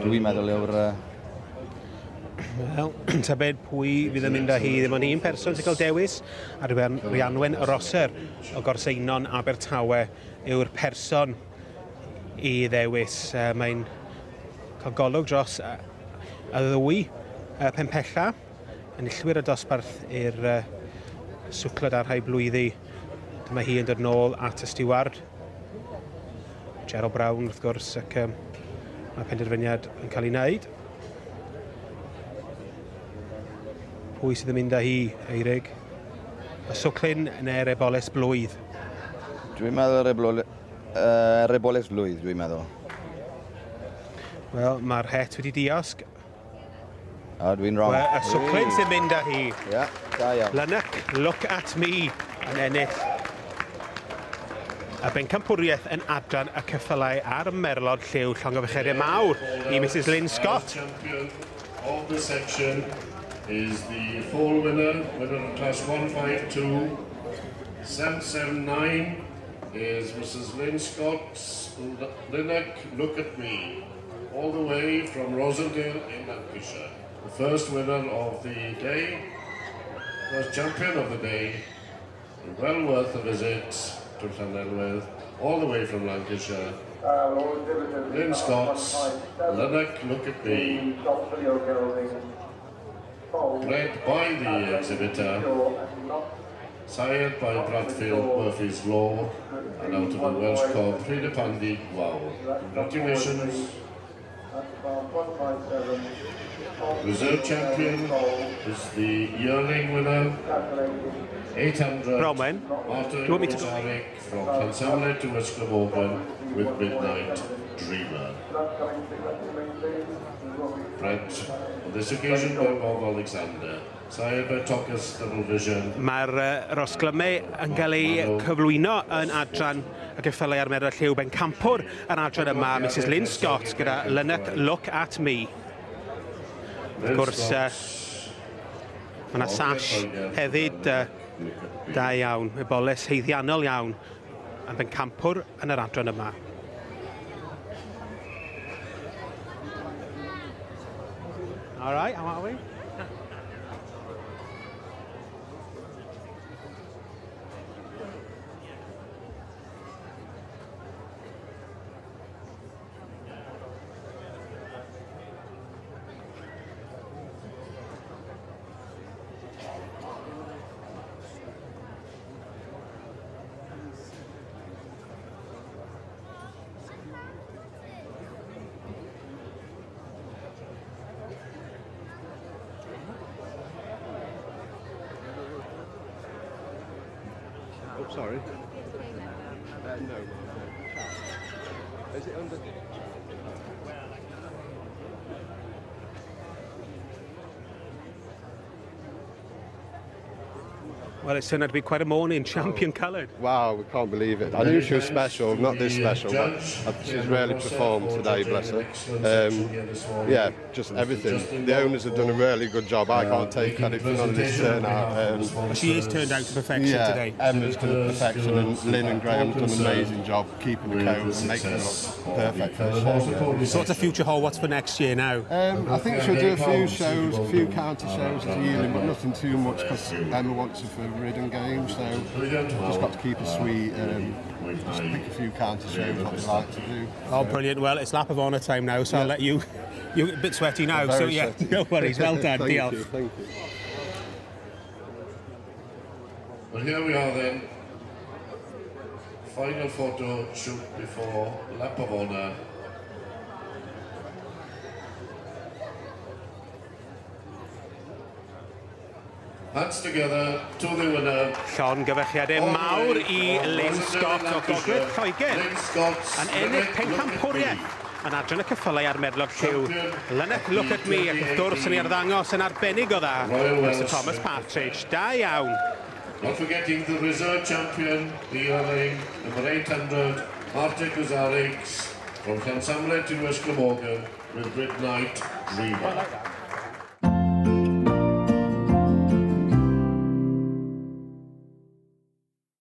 Dwi'n meddwl yw'r... Wel, tybed pwy fydd yn mynd â hi, ddim ond un person sy'n cael dewis, a Rhianwen Rosser o Gorseinon Abertawe yw'r person i ddewis. Mae'n cael golwg dros y ddwy Pempella, yn illwyr y dosbarth i'r swclod ar rhai blwyddi. Dyma hi yn dod nôl at y stiward. Gerald Brown, wrth gwrs, ac mae penderfyniad yn cael ei wneud. Pwy sydd yn mynd â hi, Eirig? Y swclyn neu'r eboles blwydd? Dwi'n meddwl eboles blwydd, dwi'n meddwl. Wel, mae'r het wedi diosg. A dwi'n wrong. Wel, y swclyn sy'n mynd â hi. Ia, da iawn. Lynyc, Look at Me yn ennill y bencampwriaeth yn adran y ceffylau ar y merlod lliw llongyfarchiadau mawr i Mrs Lynn Scott. Champion of the section is the full winner of class 152. 779 is Mrs Lynn Scott's Lynyc, Look at Me, all the way from Rosendale in Lancashire. The first winner of the day, first champion of the day, well worth a visit to Llanelwedd, all the way from Lancashire. Lynn Scott's Lynyc, Look at Me. Bred by the exhibitor, sired by Bradfield Murphy's Law, and out of the Welsh Cob, Prydapandi, wow. Congratulations. Reserve champion is the yearling winner, 800, Bromwen, Martin do you want me to go? Ozarek from Llansamlet to West Glamorgan with Midnight Dreamer. Bred on this occasion by Bob Alexander, sired by Tocus Double Vision. Mae'r rosglymau yn cael ei cyflwyno yn adran y geffylau ar merlod lliw bencampwr yn adran yma, Mrs Lynn Scott, gyda Lynyc, Look at Me. Wrth gwrs, mae yna sash hefyd da iawn, eboles heiddiannol iawn yn bencampwr yn yr adran yma. All right, how are we? Oh, sorry. No. Is it under? Well, it's turned out to be quite a morning, champion coloured. Wow, we can't believe it. I knew she was special, not this special, but she's really performed today, bless her. Yeah, just everything. The owners have done a really good job. I can't take credit for none of this turnout. She is turned out to perfection today. Emma's done perfection, and Lynn and Graham have done an amazing job keeping the coat and making it look perfect for the show. So what's the future hold? What's for next year now? I think she'll do a few shows, a few county shows as usually, but nothing too much because Emma wants her for Ridden Games, so just got to keep her sweet and just pick a few county shows what they like to do. Oh, brilliant. Well, it's lap of honour time now, so I'll let you... You're a bit sweaty now, so yeah, no worries. Well done, Thank you. Well, here we are then. Final photo shoot before lap of honour. Hands together to the winner. Llongyfarchiadau mawr i Lynn Scott o Gogledd Lloegr yn ennill pencampwriaeth yn adran y ceffylau ar merlod lliw. Lynyc, Look at Me, ac wrth gwrs yn ei arddangos yn arbennig o dda, Mr Thomas Partridge. Da iawn. Not forgetting the reserve champion, the yearling, number 800, Martin Ozarek from Llansamlet to West Glamorgan with Midnight Dreamer.